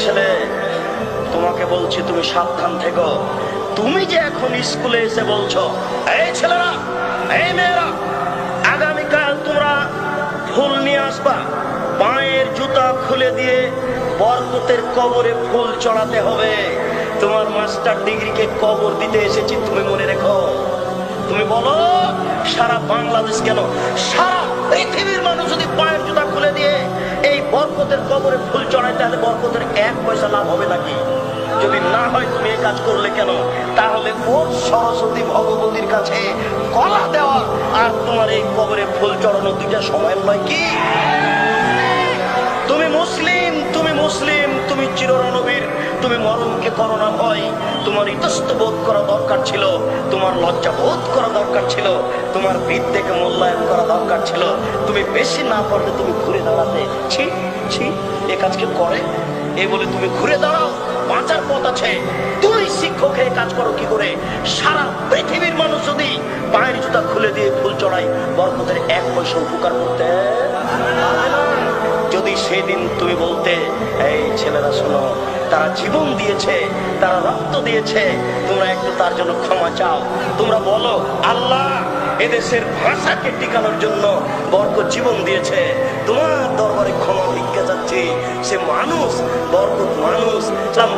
ছেলে, তোমাকে বলছি তুমি সাবধান থেকো। তুমি যে এখন স্কুলে এসে বলছো, এই ছেলেরা, এই মেয়েরা, আগামীকাল তোমরা ফুল নিয়ে আসবা, পায়ের জুতা খুলে দিয়ে বরকতের কবরে ফুল চড়াতে হবে। তোমার মাস্টার ডিগ্রিকে কবর দিতে এসেছি, তুমি মনে রেখো। তুমি বলো সারা বাংলাদেশ কেন, সারা পৃথিবীর মানুষ যদি পায়ের জুতা খুলে দিয়ে এই বরকতের কবরে ফুল চড়ায়, তাহলে বরকতের 1 পয়সা লাভ হবে নাকি? যদি না হয় তুমি এই কাজ করলে কেন? তাহলে ওর সরস্বতী ভগবতীর কাছে গলা দেওয়া আর তোমার এই কবরে ফুল চড়ানো দুইটা সমান নয় কি? তুমি মুসলিম, তুমি মুসলিম, তুমি চিররণবীর, তুমি মরণকে করো না ভয়। তোমার ইতস্ত বোধ করা দরকার ছিল, তোমার লজ্জা বোধ করা দরকার ছিল, তোমার বিদ্যেকে মূল্যায়ন করা দরকার ছিল। তুমি বেশি না পারলে তুমি ঘুরে দাঁড়াতে, ছি ছি, এ কাজকে করে এই বলে তুমি ঘুরে দাঁড়াও। বাঁচার পথ আছে। তুমি শিক্ষক হয়ে কাজ করো কি করে? সারা পৃথিবীর মানুষ যদি পায়ের জুতা খুলে দিয়ে ফুল চড়াই, বরকতের 1 পয়সা উপকার করতে পারবে না। যদি সেদিন তুমি বলতে, এই ছেলেরা শোনো, তারা জীবন দিয়েছে, তারা রক্ত দিয়েছে, তোমরা একটু তার জন্য ক্ষমা চাও। তোমরা বলো, আল্লাহ এদেশের ভাষাকে টিকানোর জন্য বরকত জীবন দিয়েছে, তোমার দরবারে ক্ষমা ভিক্ষা যাচ্ছে। সে মানুষ, বরকত মানুষ,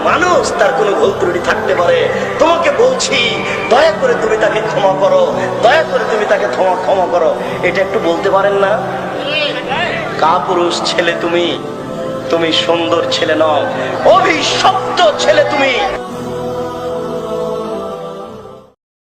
মানুষ, তার কোনো ভুল ত্রুটি থাকতে পারে। তোমাকে বলছি, দয়া করে তুমি তাকে ক্ষমা করো, দয়া করে তুমি তাকে ক্ষমা করো। এটা একটু বলতে পারেন না? কাপুরুষ ছেলে তুমি, তুমি সুন্দর ছেলে নও, অভিশপ্ত ছেলে তুমি।